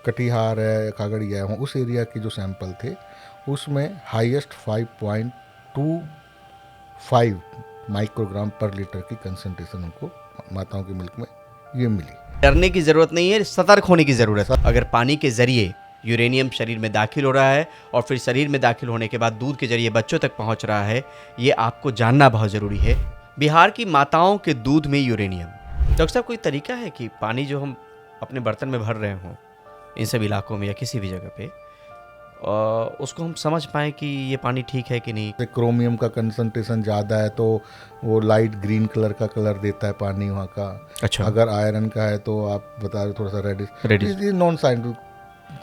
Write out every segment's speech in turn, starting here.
कटिहार है, खगड़िया है, उस एरिया के जो सैंपल थे उसमें हाईएस्ट 5.25 माइक्रोग्राम पर लीटर की कंसंट्रेशन उनको माताओं के मिल्क में ये मिली। डरने की जरूरत नहीं है, सतर्क होने की जरूरत है। अगर पानी के जरिए यूरेनियम शरीर में दाखिल हो रहा है और फिर शरीर में दाखिल होने के बाद दूध के जरिए बच्चों तक पहुंच रहा है, ये आपको जानना बहुत जरूरी है। बिहार की माताओं के दूध में यूरेनियम। डॉक्टर साहब, कोई तरीका है कि पानी जो हम अपने बर्तन में भर रहे हों इन सब इलाकों में या किसी भी जगह पे, उसको हम समझ पाएँ कि ये पानी ठीक है कि नहीं? क्रोमियम का कंसंट्रेशन ज़्यादा है तो वो लाइट ग्रीन कलर का कलर देता है पानी वहाँ का। अच्छा। अगर आयरन का है तो आप बता रहे थोड़ा सा रेडिश। ये नॉन साइंटिफिक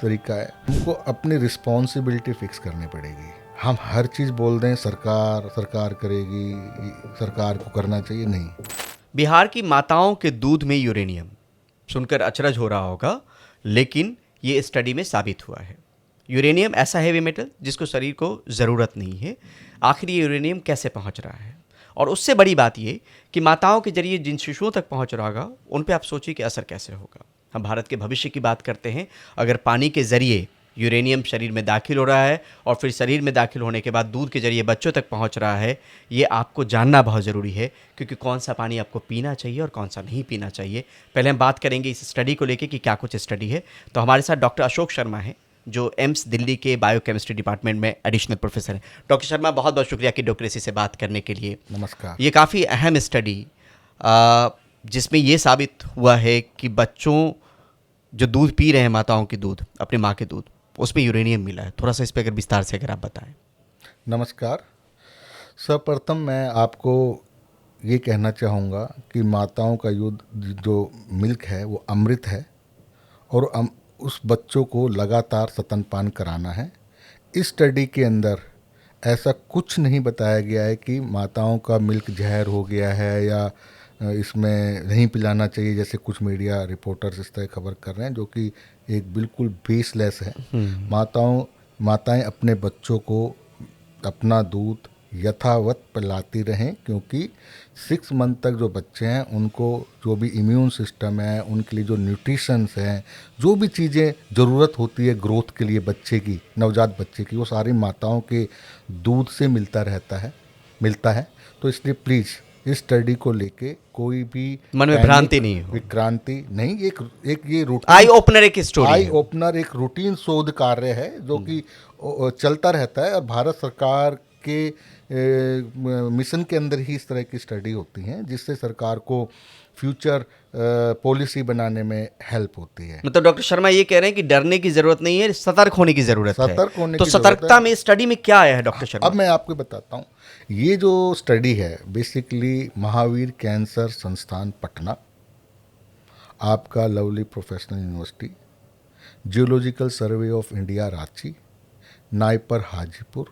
तरीका है। हमको अपनी रिस्पॉन्सिबिलिटी फिक्स करनी पड़ेगी। हम हर चीज़ बोल दें सरकार करेगी, सरकार को करना चाहिए, नहीं। बिहार की माताओं के दूध में यूरेनियम सुनकर अचरज हो रहा होगा, लेकिन ये स्टडी में साबित हुआ है। यूरेनियम ऐसा हैवी मेटल जिसको शरीर को ज़रूरत नहीं है। आखिर ये यूरेनियम कैसे पहुंच रहा है? और उससे बड़ी बात ये कि माताओं के जरिए जिन शिशुओं तक पहुंच रहा होगा उन पे आप सोचिए कि असर कैसे होगा। हम भारत के भविष्य की बात करते हैं। अगर पानी के जरिए यूरेनियम शरीर में दाखिल हो रहा है और फिर शरीर में दाखिल होने के बाद दूध के जरिए बच्चों तक पहुंच रहा है, ये आपको जानना बहुत ज़रूरी है, क्योंकि कौन सा पानी आपको पीना चाहिए और कौन सा नहीं पीना चाहिए। पहले हम बात करेंगे इस स्टडी को लेकर कि क्या कुछ स्टडी है। तो हमारे साथ डॉक्टर अशोक शर्मा हैं, जो एम्स दिल्ली के बायोकेमिस्ट्री डिपार्टमेंट में एडिशनल प्रोफेसर हैं। डॉक्टर शर्मा, बहुत बहुत शुक्रिया कि डॉक्टरेसी से बात करने के लिए। नमस्कार। ये काफ़ी अहम स्टडी जिसमें ये साबित हुआ है कि बच्चों जो दूध पी रहे हैं, माताओं की दूध, अपनी माँ के दूध, उसमें यूरेनियम मिला है। थोड़ा सा इस पर अगर विस्तार से अगर आप बताएं। नमस्कार। सर्वप्रथम मैं आपको ये कहना चाहूँगा कि माताओं का जो मिल्क है वो अमृत है और उस बच्चों को लगातार स्तनपान कराना है। इस स्टडी के अंदर ऐसा कुछ नहीं बताया गया है कि माताओं का मिल्क जहर हो गया है या इसमें नहीं पिलाना चाहिए, जैसे कुछ मीडिया रिपोर्टर्स इस तरह खबर कर रहे हैं, जो कि एक बिल्कुल बेसलेस है। माताएं अपने बच्चों को अपना दूध यथावत पिलाती रहें, क्योंकि 6 मंथ तक जो बच्चे हैं उनको जो भी इम्यून सिस्टम है, उनके लिए जो न्यूट्रिशंस हैं, जो भी चीज़ें ज़रूरत होती है ग्रोथ के लिए बच्चे की, नवजात बच्चे की, वो सारी माताओं के दूध से मिलता है। तो इसलिए प्लीज़ इस स्टडी को लेके कोई भी मन में भ्रांति नहीं हो, विक्रांति नहीं। एक ये आई ओपनर एक स्टोरी, आई ओपनर एक रूटीन शोध कार्य है जो कि चलता रहता है और भारत सरकार के मिशन के अंदर ही इस तरह की स्टडी होती हैं, जिससे सरकार को फ्यूचर पॉलिसी बनाने में हेल्प होती है। मतलब डॉक्टर शर्मा ये कह रहे हैं कि डरने की जरूरत नहीं है, सतर्क होने की जरूरत है। तो की सतर्कता में स्टडी में क्या आया है डॉक्टर शर्मा? अब मैं आपको बताता हूँ। ये जो स्टडी है बेसिकली महावीर कैंसर संस्थान पटना, आपका lovely professional university, geological survey of India Ranchi, NIPER Hajipur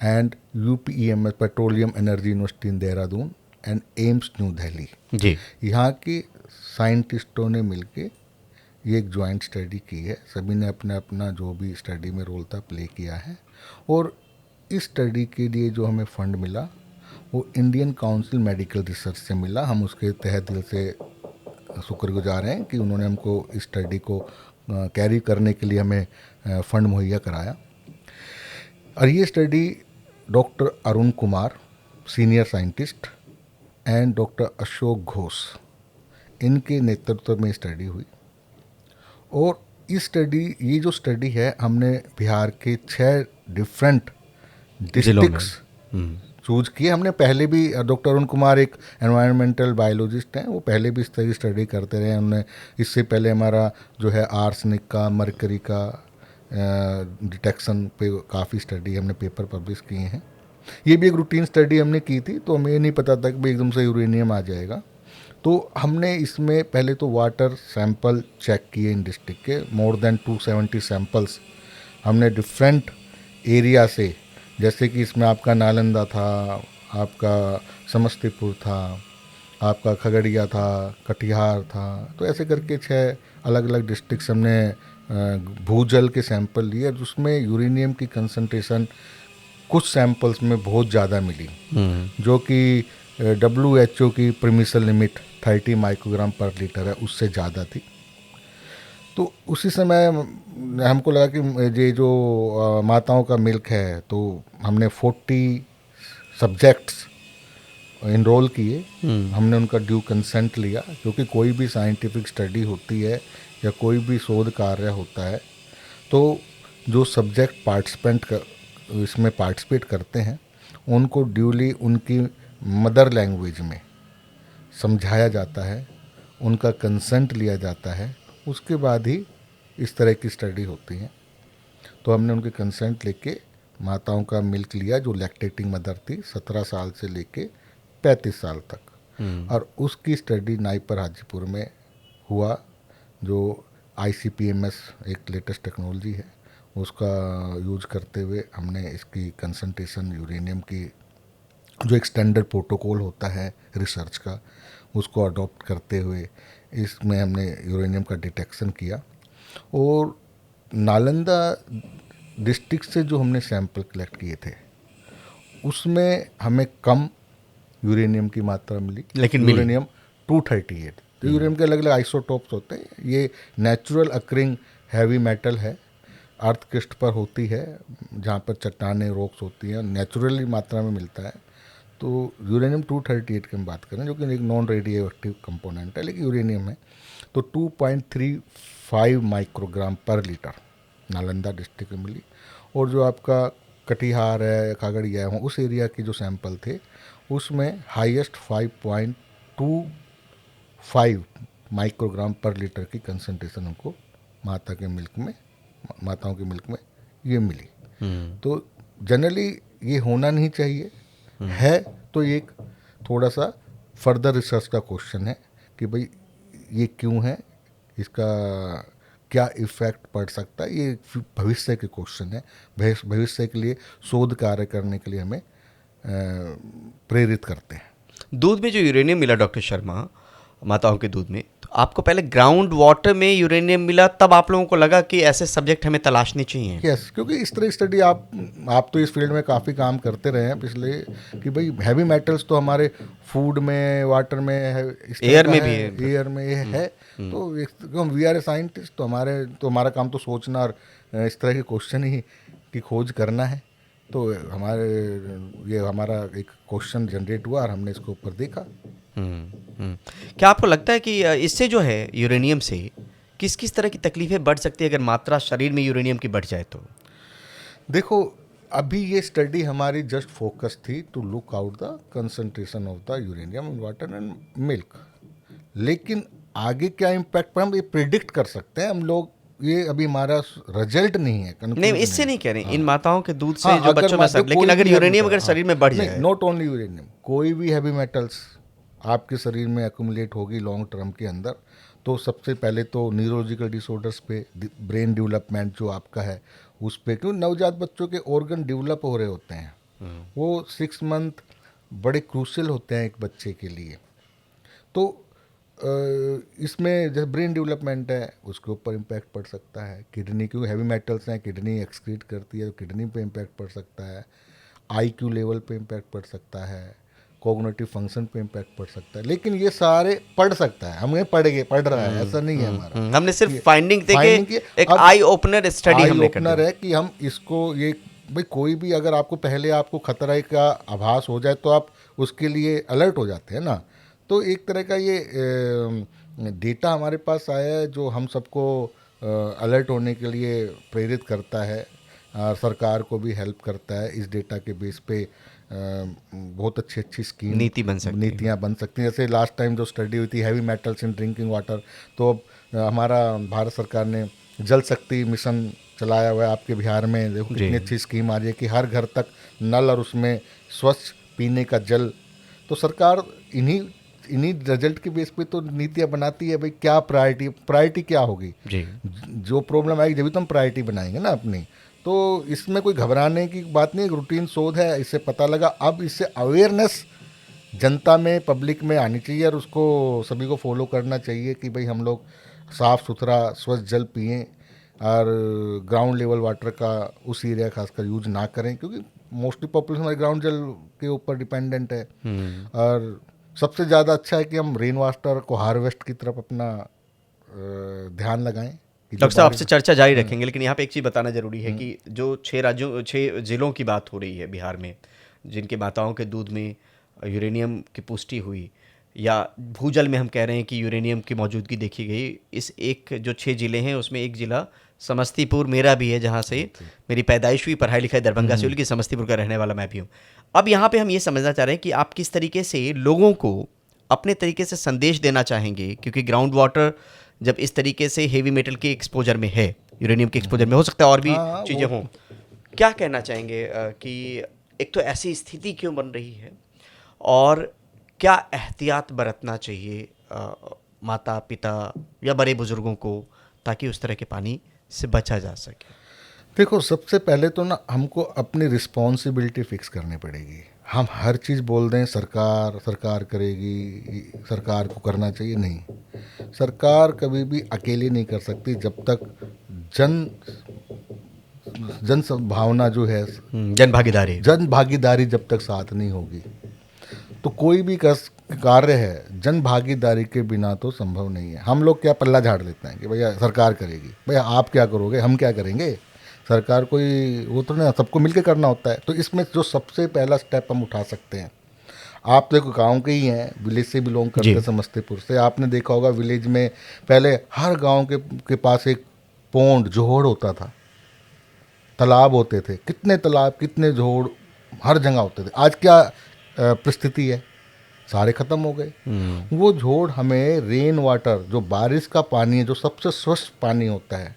and UPEMS petroleum energy university in Dehradun and AIIMS new Delhi जी, यहाँ के साइंटिस्टों ने मिलके ये एक जॉइंट स्टडी की है। सभी ने अपना अपना जो भी स्टडी में रोल था प्ले किया है। और इस स्टडी के लिए जो हमें फंड मिला वो इंडियन काउंसिल मेडिकल रिसर्च से मिला। हम उसके तहे दिल से शुक्रगुजार हैं कि उन्होंने हमको इस स्टडी को कैरी करने के लिए हमें फंड मुहैया कराया। और ये study doctor Arun Kumar senior scientist and doctor Ashok Ghosh इनके नेतृत्व में स्टडी हुई। और ये जो स्टडी है हमने बिहार के 6 डिफरेंट डिस्ट्रिक्ट्स चूज किए। हमने पहले भी, डॉक्टर अरुण कुमार एक एनवायरमेंटल बायोलॉजिस्ट हैं, वो पहले भी इस तरह की स्टडी करते रहे। उन्होंने इससे पहले हमारा जो है आर्सेनिक का, मरकरी का डिटेक्शन पे काफ़ी स्टडी हमने पेपर पब्लिश किए हैं। ये भी एक रूटीन स्टडी हमने की थी, तो हमें ये नहीं पता था कि भाई एकदम से यूरेनियम आ जाएगा। तो हमने इसमें पहले तो वाटर सैंपल चेक किए इन डिस्ट्रिक्ट के, मोर देन 270 सैंपल्स हमने डिफरेंट एरिया से, जैसे कि इसमें आपका नालंदा था, आपका समस्तीपुर था, आपका खगड़िया था, कटिहार था, तो ऐसे करके 6 अलग अलग डिस्ट्रिक्ट हमने भूजल के सैंपल लिए, जिसमें यूरेनियम की कंसंट्रेशन कुछ सैंपल्स में बहुत ज़्यादा मिली, जो कि WHO की परमिशन लिमिट 30 माइक्रोग्राम पर लीटर है, उससे ज़्यादा थी। तो उसी समय हमको लगा कि ये जो माताओं का मिल्क है, तो हमने 40 सब्जेक्ट्स इनरोल किए। हमने उनका ड्यू कंसेंट लिया, क्योंकि कोई भी साइंटिफिक स्टडी होती है या कोई भी शोध कार्य होता है, तो जो सब्जेक्ट इसमें पार्टिसिपेट करते हैं उनको ड्यूली उनकी मदर लैंग्वेज में समझाया जाता है, उनका कंसेंट लिया जाता है, उसके बाद ही इस तरह की स्टडी होती है। तो हमने उनके कंसेंट लेके माताओं का मिल्क लिया, जो लैक्टेटिंग मदर थी 17 साल से लेके 35 साल तक, और उसकी स्टडी नाइपर हाजीपुर में हुआ, जो ICP-MS एक लेटेस्ट टेक्नोलॉजी है, उसका यूज करते हुए हमने इसकी कंसंट्रेशन यूरेनियम की, जो एक स्टैंडर्ड प्रोटोकॉल होता है रिसर्च का, उसको अडॉप्ट करते हुए इसमें हमने यूरेनियम का डिटेक्शन किया। और नालंदा डिस्ट्रिक्ट से जो हमने सैंपल कलेक्ट किए थे, उसमें हमें कम यूरेनियम की मात्रा मिली, लेकिन यूरेनियम 238। तो यूरेनियम के अलग अलग आइसोटोप्स होते हैं। ये नेचुरल अक्रिंग हैवी मेटल है, अर्थ क्रिस्ट पर होती है, जहाँ पर चट्टानें रॉक्स होती हैं, नेचुरली मात्रा में मिलता है। तो यूरेनियम 238 की हम बात करें, जो कि एक नॉन रेडियो एक्टिव कंपोनेंट है, लेकिन यूरेनियम है, तो 2.35 माइक्रोग्राम पर लीटर नालंदा डिस्ट्रिक्ट में मिली। और जो आपका कटिहार है, कागड़िया है, उस एरिया के जो सैंपल थे, उसमें हाईएस्ट 5.25 माइक्रोग्राम पर लीटर की कंसंट्रेशन हमको माताओं के मिल्क में ये मिली। तो जनरली ये होना नहीं चाहिए है, तो ये एक थोड़ा सा फर्दर रिसर्च का क्वेश्चन है कि भाई ये क्यों है, इसका क्या इफ़ेक्ट पड़ सकता है। ये भविष्य के क्वेश्चन है, भविष्य के लिए शोध कार्य करने के लिए हमें प्रेरित करते हैं। दूध में जो यूरेनियम मिला डॉक्टर शर्मा, माताओं के दूध में, तो आपको पहले ग्राउंड वाटर में यूरेनियम मिला, तब आप लोगों को लगा कि ऐसे सब्जेक्ट हमें तलाशने चाहिए? यस, क्योंकि इस तरह स्टडी आप तो इस फील्ड में काफ़ी काम करते रहे हैं पिछले, कि भाई हैवी मेटल्स तो हमारे फूड में, वाटर में है, एयर में भी है, एयर में ये है। तो हम वी आर ए साइंटिस्ट, तो हमारा काम तो सोचना और इस तरह के क्वेश्चन ही की खोज करना है। तो हमारा एक क्वेश्चन जनरेट हुआ और हमने इसके ऊपर देखा। क्या आपको लगता है कि इससे जो है यूरेनियम से किस किस तरह की तकलीफें बढ़ सकती है अगर मात्रा शरीर में यूरेनियम की बढ़ जाए तो? देखो, अभी ये स्टडी हमारी जस्ट फोकस थी to look out the concentration of the uranium in water and milk, लेकिन आगे क्या इम्पैक्ट पर हम ये प्रिडिक्ट कर सकते हैं हम लोग। ये अभी हमारा रिजल्ट नहीं है, नहीं, इससे नहीं कह रहे, इन माताओं के दूध से हाँ, जो बच्चों में सब, लेकिन अगर यूरेनियम अगर शरीर में बढ़ जाए, नॉट ओनली यूरेनियम, कोई भी हैवी मेटल्स आपके शरीर में एक्यूमुलेट होगी लॉन्ग टर्म के अंदर, तो सबसे पहले तो न्यूरोलॉजिकल डिसऑर्डर्स पे, ब्रेन डेवलपमेंट जो आपका है उस पे, क्योंकि नवजात बच्चों के ऑर्गन डेवलप हो रहे होते हैं, वो 6 मंथ बड़े क्रूशियल होते हैं एक बच्चे के लिए। तो इसमें जैसे ब्रेन डेवलपमेंट है, उसके ऊपर इम्पैक्ट पड़ सकता है। किडनी, क्योंकि हैवी मेटल्स हैं, किडनी एक्सक्रीट करती है, तो किडनी पे इम्पैक्ट पड़ सकता है। IQ लेवल पे इम्पैक्ट पड़ सकता है, कॉग्निटिव फंक्शन पे इम्पैक्ट पड़ सकता है। लेकिन ये सारे पढ़ सकता है, हमें पढ़ रहा है, ऐसा नहीं है हमारा। हमने सिर्फ फाइंडिंग देके एक आई ओपनर स्टडी हमने कर ओपनर है कि हम इसको, ये भाई कोई भी अगर आपको खतरा का आभास हो जाए तो आप उसके लिए अलर्ट हो जाते हैं ना। तो एक तरह का ये डेटा हमारे पास आया है जो हम सबको अलर्ट होने के लिए प्रेरित करता है, सरकार को भी हेल्प करता है। इस डेटा के बेस पे बहुत अच्छी स्कीम, नीतियाँ बन सकती हैं। जैसे लास्ट टाइम जो स्टडी हुई थी heavy metals in drinking water, तो अब हमारा भारत सरकार ने जल शक्ति मिशन चलाया हुआ है आपके बिहार में। देखो कितनी अच्छी स्कीम आ रही है कि हर घर तक नल और उसमें स्वच्छ पीने का जल। तो सरकार इन्हीं रिजल्ट के बेस पे तो नीतियाँ बनाती है। भाई क्या प्रायोरिटी क्या होगी जी, जो प्रॉब्लम आएगी जब भी तो हम प्रायोरिटी बनाएंगे ना अपनी। तो इसमें कोई घबराने की बात नहीं, एक रूटीन शोध है, इससे पता लगा। अब इससे अवेयरनेस जनता में, पब्लिक में आनी चाहिए और उसको सभी को फॉलो करना चाहिए कि भाई हम लोग साफ़ सुथरा स्वच्छ जल पिएं और ग्राउंड लेवल वाटर का उस एरिया खासकर यूज ना करें, क्योंकि मोस्टली पॉपुलेशन हमारे ग्राउंड जल के ऊपर डिपेंडेंट है। और सबसे ज़्यादा अच्छा है कि हम रेन वाटर को हार्वेस्ट की तरफ अपना ध्यान लगाएं कि जो डॉक्टर साहब आपसे बारिश। चर्चा जारी रखेंगे, लेकिन यहाँ पे एक चीज़ बताना जरूरी है कि जो 6 ज़िलों की बात हो रही है बिहार में, जिनके माताओं के दूध में यूरेनियम की पुष्टि हुई, या भूजल में हम कह रहे हैं कि यूरेनियम की मौजूदगी देखी गई, इस एक जो 6 ज़िले हैं उसमें एक ज़िला समस्तीपुर मेरा भी है, जहाँ से मेरी पैदाइश हुई, पढ़ाई लिखाई दरभंगा से हुई, लेकिन समस्तीपुर का रहने वाला मैं भी हूँ। अब यहाँ पे हम ये समझना चाह रहे हैं कि आप किस तरीके से लोगों को अपने तरीके से संदेश देना चाहेंगे, क्योंकि ग्राउंड वाटर जब इस तरीके से हेवी मेटल के एक्सपोजर में है, यूरेनियम के एक्सपोजर में, हो सकता है और भी हाँ चीज़ें वो हों, क्या कहना चाहेंगे कि एक तो ऐसी स्थिति क्यों बन रही है, और क्या एहतियात बरतना चाहिए माता पिता या बड़े बुजुर्गों को, ताकि उस तरह के पानी से बचा जा सके? देखो, सबसे पहले तो ना हमको अपनी रिस्पॉन्सिबिलिटी फिक्स करनी पड़ेगी। हम हर चीज़ बोल दें सरकार सरकार करेगी, सरकार को करना चाहिए, नहीं। सरकार कभी भी अकेली नहीं कर सकती जब तक जन जन भावना जो है, जन भागीदारी। जन भागीदारी जब तक साथ नहीं होगी, तो कोई भी कार्य है जन भागीदारी के बिना तो संभव नहीं है। हम लोग क्या पल्ला झाड़ लेते हैं कि भैया सरकार करेगी, भैया आप क्या करोगे, हम क्या करेंगे, सरकार कोई वो तो नहीं, सबको मिलकर करना होता है। तो इसमें जो सबसे पहला स्टेप हम उठा सकते हैं, आप देखो गांव के ही हैं, विलेज से बिलोंग करते हैं, समस्तीपुर से, आपने देखा होगा विलेज में पहले हर गांव के पास एक पोंड जोहड़ होता था, तालाब होते थे, कितने तालाब कितने जोड़ हर जगह होते थे। आज क्या परिस्थिति है, सारे ख़त्म हो गए। वो जोड़ हमें रेन वाटर, जो बारिश का पानी है, जो सबसे स्वच्छ पानी होता है,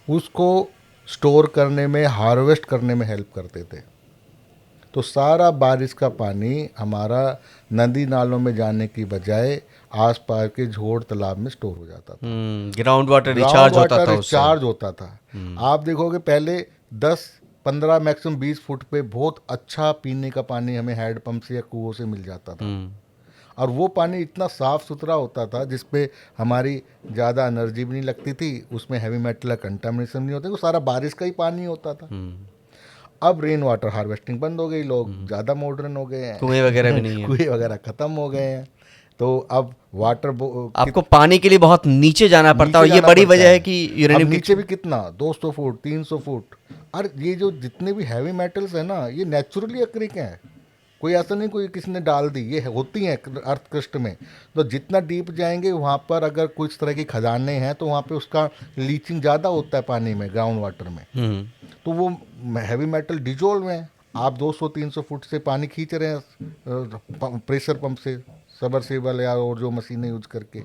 उसको स्टोर करने में, हार्वेस्ट करने में हेल्प करते थे। तो सारा बारिश का पानी हमारा नदी नालों में जाने की बजाय आसपास के झोड़ तालाब में स्टोर हो जाता था। ग्राउंड वाटर ग्राउंड रिचार्ज होता वाटर था उससे। रिचार्ज होता था। आप देखोगे पहले 10-15 मैक्सिमम 20 फुट पे बहुत अच्छा पीने का पानी हमें हैंड पंप से या कुओं से मिल जाता था। और वो पानी इतना साफ़ सुथरा होता था जिसपे हमारी ज़्यादा एनर्जी भी नहीं लगती थी, उसमें हैवी मेटल का कंटामिनेशन नहीं होता, वो सारा बारिश का ही पानी होता था। अब रेन वाटर हार्वेस्टिंग बंद हो गई, लोग ज़्यादा मॉडर्न हो गए हैं, कुएं वगैरह भी नहीं है। कुएं वगैरह ख़त्म हो गए हैं। तो अब आपको पानी के लिए बहुत नीचे जाना पड़ता है, और ये बड़ी वजह है कि अब यूरेनियम नीचे भी कितना 200 फुट 300 फुट। और ये जो जितने भी हैवी मेटल्स है ना, ये नेचुरली अक्रिक हैं, कोई ऐसा नहीं कोई किसी ने डाल दी, ये होती हैं अर्थ क्रस्ट में। तो जितना डीप जाएंगे वहाँ पर अगर कुछ तरह की खदानें हैं तो वहाँ पे उसका लीचिंग ज़्यादा होता है पानी में, ग्राउंड वाटर में, तो वो हैवी मेटल डिजोल्व हैं। आप 200-300 फुट से पानी खींच रहे हैं प्रेशर पंप से, सबमर्सिबल या और जो मशीनें यूज करके।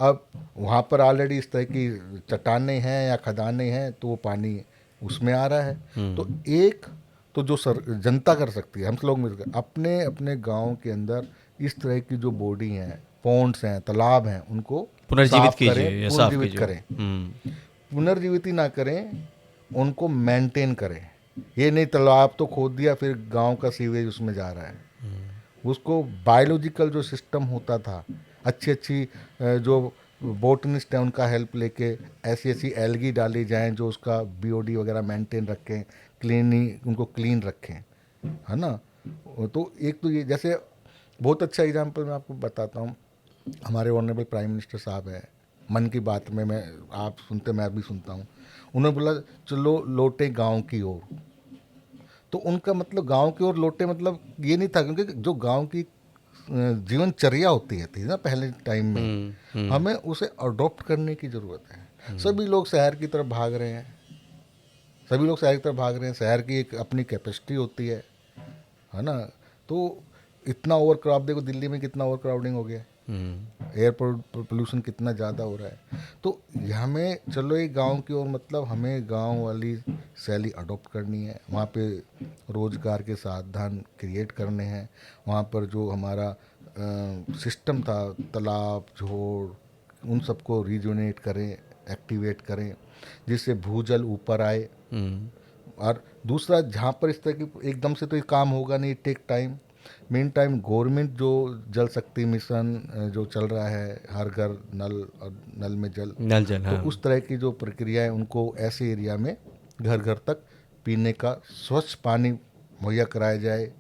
अब वहाँ पर ऑलरेडी इस तरह की चट्टानें हैं या खदानें हैं, तो वो पानी उसमें आ रहा है। तो एक तो जो जनता कर सकती है, हम लोग मिलकर अपने अपने गांव के अंदर इस तरह की जो बॉडी हैं, पॉन्ड्स हैं, तालाब हैं, उनको पुनर्जीवित साफ कीजिए करें, या साफ पुनर्जीवित कीजिए। करें। पुनर्जीवित ही ना करें, उनको मेंटेन करें। ये नहीं तालाब तो खोद दिया फिर गांव का सीवेज उसमें जा रहा है। उसको बायोलॉजिकल जो सिस्टम होता था, अच्छी अच्छी जो बोटनिस्ट हैं उनका हेल्प लेके ऐसी ऐसी एल्गी डाली जाएं जो उसका बीओडी वगैरह मेंटेन रखें, उनको क्लीन रखें, है ना। तो एक तो ये, जैसे बहुत अच्छा एग्जांपल मैं आपको बताता हूँ, हमारे ऑनरेबल प्राइम मिनिस्टर साहब हैं, मन की बात में मैं आप सुनते मैं भी सुनता हूँ, उन्होंने बोला चलो लौटे गांव की ओर। तो उनका मतलब गांव की ओर लौटे मतलब ये नहीं था, क्योंकि जो गांव की जीवनचर्या होती है थी ना पहले टाइम में, हमें उसे अडॉप्ट करने की ज़रूरत है। सभी लोग शहर की तरफ भाग रहे हैं, सभी लोग शहर की तरफ भाग रहे हैं, शहर की एक अपनी कैपेसिटी होती है ना। तो इतना ओवर क्राउड, देखो दिल्ली में कितना ओवर क्राउडिंग हो गया, एयर पोल्यूशन कितना ज़्यादा हो रहा है। तो हमें चलो एक गांव की ओर मतलब हमें गांव वाली शैली अडॉप्ट करनी है, वहाँ पे रोज़गार के साधन क्रिएट करने हैं, वहाँ पर जो हमारा सिस्टम था, तालाब झोड़, उन सबको रिजुनेट करें, एक्टिवेट करें, जिससे भूजल ऊपर आए। और दूसरा, जहाँ पर इस तरह की एकदम से तो ये काम होगा नहीं, take time. Main time government जो जल शक्ति मिशन जो चल रहा है, हर घर नल और नल में जल, जल, तो उस तरह की जो प्रक्रिया है उनको ऐसे एरिया में घर घर तक पीने का स्वच्छ पानी मुहैया कराया जाए।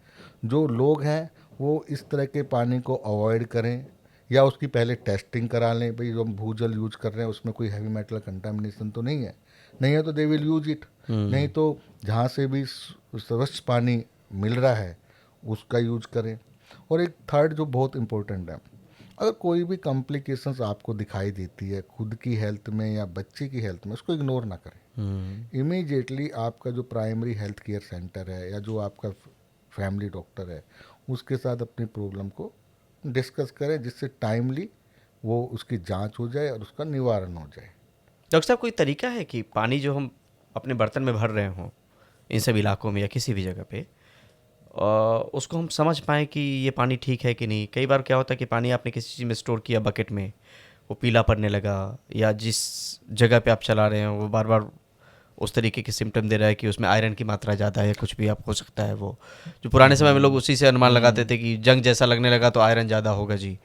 जो लोग हैं वो इस तरह के पानी को अवॉइड करें, या उसकी पहले टेस्टिंग करा लें, भाई जो हम भूजल यूज कर रहे हैं उसमें कोई हैवी मेटल कंटामिनेशन तो नहीं है, नहीं है तो दे विल यूज इट। नहीं तो जहाँ से भी स्वच्छ पानी मिल रहा है उसका यूज करें। और एक थर्ड जो बहुत इम्पोर्टेंट है, अगर कोई भी कॉम्प्लिकेशंस आपको दिखाई देती है खुद की हेल्थ में या बच्चे की हेल्थ में, उसको इग्नोर ना करें। इमीडिएटली आपका जो प्राइमरी हेल्थ केयर सेंटर है या जो आपका फैमिली डॉक्टर है उसके साथ अपनी प्रॉब्लम को डिस्कस करें, जिससे टाइमली वो उसकी जांच हो जाए और उसका निवारण हो जाए। डॉक्टर साहब, कोई तरीका है कि पानी जो हम अपने बर्तन में भर रहे हों इन सब इलाकों में या किसी भी जगह पे, उसको हम समझ पाएँ कि ये पानी ठीक है कि नहीं? कई बार क्या होता है कि पानी आपने किसी चीज़ में स्टोर किया बकेट में, वो पीला पड़ने लगा, या जिस जगह पे आप चला रहे हैं वो बार बार उस तरीके के सिम्टम दे रहा है कि उसमें आयरन की मात्रा ज़्यादा है या कुछ भी आप हो सकता है। वो जो पुराने समय में लोग उसी से अनुमान लगाते थे कि जंग जैसा लगने लगा तो आयरन ज़्यादा होगा जी।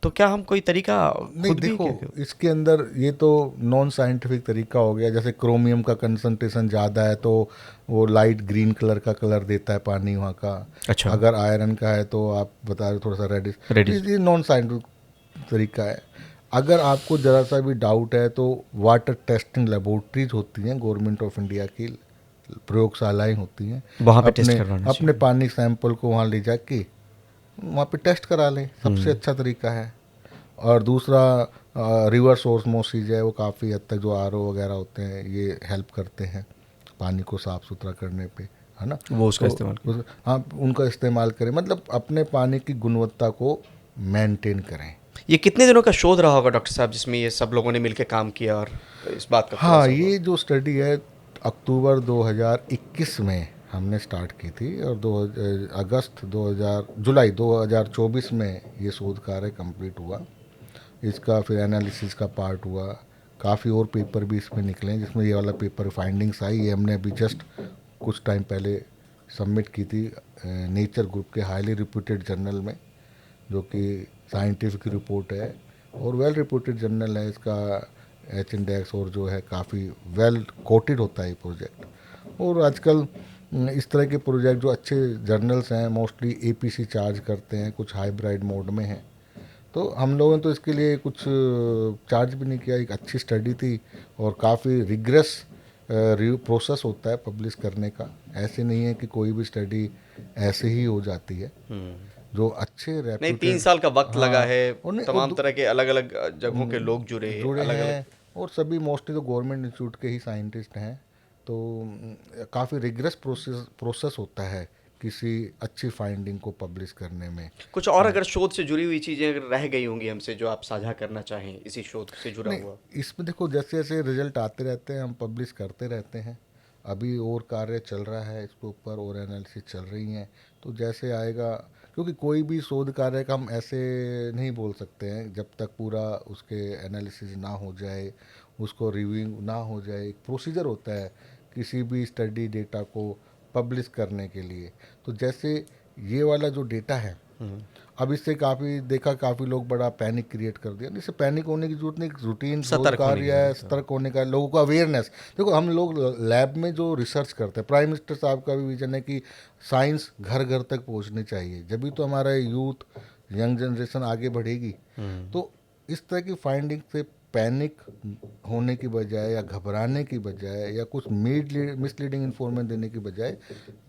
तो क्या हम कोई तरीका नहीं खुद भी देखो, क्या इसके अंदर ये तो नॉन साइंटिफिक तरीका हो गया। जैसे क्रोमियम का कंसंट्रेशन ज़्यादा है तो वो लाइट ग्रीन कलर का कलर देता है पानी वहाँ का। अच्छा। अगर आयरन का है तो आप बता रहे थोड़ा सा रेडिश, रेडिश। ये नॉन साइंटिफिक तरीका है। अगर आपको ज़रा सा भी डाउट है तो वाटर टेस्टिंग लेबोरेटरीज होती हैं गवर्नमेंट ऑफ इंडिया की, प्रयोगशालाएँ होती हैं, वहाँ पे टेस्ट अपने करवाना अपने चाहिए। पानी सैंपल को वहाँ ले जाके वहाँ पे टेस्ट करा लें, सबसे अच्छा तरीका है। और दूसरा रिवर्स ऑस्मोसिस है, वो काफ़ी हद तक जो आरओ वगैरह होते हैं ये हेल्प करते हैं पानी को साफ़ सुथरा करने पे, है ना। वो उसका तो इस्तेमाल करें। आप उनका इस्तेमाल करें, मतलब अपने पानी की गुणवत्ता को मेंटेन करें। ये कितने दिनों का शोध रहा होगा डॉक्टर साहब, जिसमें ये सब लोगों ने मिलकर काम किया और इस बात का हाँ, खुलासा हुआ? ये जो स्टडी है अक्टूबर 2021 में हमने स्टार्ट की थी और जुलाई 2024 में ये शोध कार्य कंप्लीट हुआ। इसका फिर एनालिसिस का पार्ट हुआ, काफ़ी और पेपर भी इसमें निकले जिसमें ये वाला पेपर फाइंडिंग्स आई। ये हमने अभी जस्ट कुछ टाइम पहले सबमिट की थी नेचर ग्रुप के हाईली रिप्यूटेड जर्नल में, जो कि साइंटिफिक रिपोर्ट है और वेल रिप्यूटेड जर्नल है। इसका एच इंडेक्स और जो है काफ़ी वेल कोटेड होता है ये प्रोजेक्ट। और आजकल इस तरह के प्रोजेक्ट जो अच्छे जर्नल्स हैं मोस्टली एपीसी चार्ज करते हैं, कुछ हाइब्रिड मोड में हैं। तो हम लोगों ने तो इसके लिए कुछ चार्ज भी नहीं किया, एक अच्छी स्टडी थी और काफ़ी रिग्रेस प्रोसेस होता है पब्लिश करने का। ऐसे नहीं है कि कोई भी स्टडी ऐसे ही हो जाती है। जो अच्छे नहीं, 3 रेप्यूटेड, साल का वक्त लगा हाँ, है, और नहीं तमाम तरह के अलग अलग जगहों के लोग जुड़े, जुड़े अलग अलग। हैं और सभी मोस्टली तो गवर्नमेंट इंस्टीट्यूट के ही साइंटिस्ट हैं। तो काफ़ी रिग्रेस प्रोसेस होता है किसी अच्छी फाइंडिंग को पब्लिश करने में। कुछ और अगर शोध से जुड़ी हुई चीज़ें अगर रह गई होंगी हमसे जो आप साझा करना चाहें इसी शोध से जुड़ा नहीं, हुआ? इसमें देखो जैसे जैसे रिजल्ट आते रहते हैं हम पब्लिश करते रहते हैं। अभी और कार्य चल रहा है इसके ऊपर और एनालिसिस चल रही हैं, तो जैसे आएगा, क्योंकि कोई भी शोध कार्य का हम ऐसे नहीं बोल सकते हैं जब तक पूरा उसके एनालिसिस ना हो जाए, उसको रिव्यू ना हो जाए। एक प्रोसीजर होता है किसी भी स्टडी डेटा को पब्लिश करने के लिए। तो जैसे ये वाला जो डेटा है, अब इससे काफ़ी देखा, काफ़ी लोग बड़ा पैनिक क्रिएट कर दिया। इससे पैनिक होने की जरूरत नहीं, रूटीन शोध सतर्क होने की कार्य है, जरूरत है। सतर्क होने का, लोगों को अवेयरनेस। देखो हम लोग लैब में जो रिसर्च करते हैं, प्राइम मिनिस्टर साहब का भी विजन है कि साइंस घर घर तक पहुंचनी चाहिए, जब भी तो हमारा यूथ यंग जनरेशन आगे बढ़ेगी। तो इस तरह की फाइंडिंग से पैनिक होने की बजाय या घबराने की बजाय या कुछ मिसलीडिंग इन्फॉर्मेशन देने की बजाय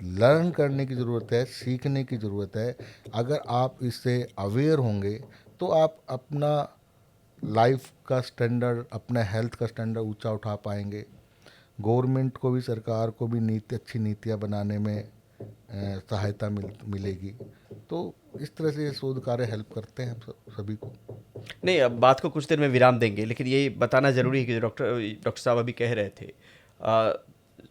लर्न करने की ज़रूरत है, सीखने की ज़रूरत है। अगर आप इससे अवेयर होंगे तो आप अपना लाइफ का स्टैंडर्ड, अपना हेल्थ का स्टैंडर्ड ऊंचा उठा पाएंगे। गवर्नमेंट को भी, सरकार को भी अच्छी नीतियाँ बनाने में सहायता मिलेगी। तो इस तरह से ये शोध कार्य हेल्प करते हैं हम सभी को। नहीं, अब बात को कुछ देर में विराम देंगे, लेकिन ये बताना ज़रूरी है कि जो डॉक्टर साहब अभी कह रहे थे,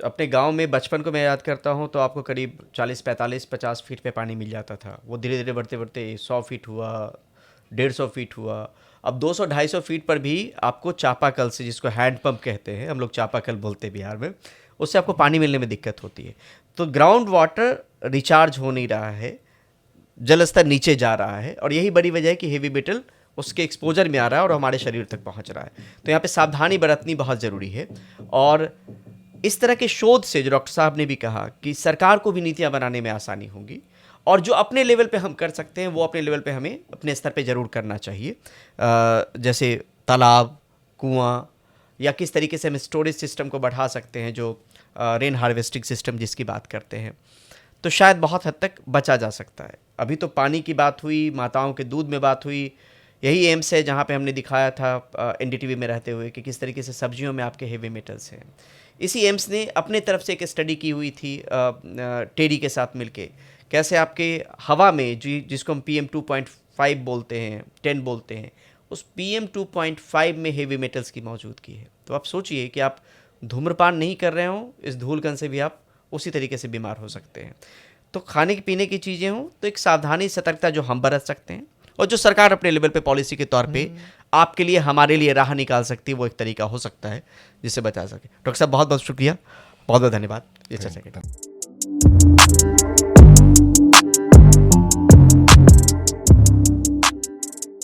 अपने गांव में बचपन को मैं याद करता हूं तो आपको करीब 40 45 50 फीट पे पानी मिल जाता था। वो धीरे धीरे बढ़ते बढ़ते 100 फीट हुआ, 150 फीट हुआ। अब 200 250 फीट पर भी आपको चापाकल से, जिसको हैंड पंप कहते हैं, हम लोग चापाकल बोलते हैं बिहार में, उससे आपको पानी मिलने में दिक्कत होती है। तो ग्राउंड वाटर रिचार्ज हो नहीं रहा है, जल स्तर नीचे जा रहा है, और यही बड़ी वजह है कि हेवी मेटल उसके एक्सपोजर में आ रहा है और हमारे शरीर तक पहुंच रहा है। तो यहाँ पे सावधानी बरतनी बहुत ज़रूरी है। और इस तरह के शोध से, जो डॉक्टर साहब ने भी कहा, कि सरकार को भी नीतियाँ बनाने में आसानी होगी और जो अपने लेवल पे हम कर सकते हैं वो अपने लेवल पे हमें अपने स्तर पे ज़रूर करना चाहिए। जैसे तालाब, कुआं, या किस तरीके से हम स्टोरेज सिस्टम को बढ़ा सकते हैं, जो रेन हार्वेस्टिंग सिस्टम जिसकी बात करते हैं, तो शायद बहुत हद तक बचा जा सकता है। अभी तो पानी की बात हुई, माताओं के दूध में बात हुई, यही एम्स है जहाँ पे हमने दिखाया था एनडीटीवी में रहते हुए कि किस तरीके से सब्जियों में आपके हेवी मेटल्स हैं। इसी एम्स ने अपने तरफ से एक स्टडी की हुई थी टेडी के साथ मिलके, कैसे आपके हवा में जिसको हम PM 2.5 बोलते हैं, 10 बोलते हैं, उस PM 2.5 में हेवी मेटल्स की मौजूदगी है। तो आप सोचिए कि आप धूम्रपान नहीं कर रहे हो, इस धूलकण से भी आप उसी तरीके से बीमार हो सकते हैं। तो खाने पीने की चीज़ें हों तो एक सावधानी, सतर्कता जो हम बरत सकते हैं, और जो सरकार अपने लेवल पे पॉलिसी के तौर पे आपके लिए, हमारे लिए राह निकाल सकती है, वो एक तरीका हो सकता है जिससे बचा सके। डॉक्टर साहब बहुत बहुत शुक्रिया, बहुत बहुत धन्यवाद ये चर्चा के लिए।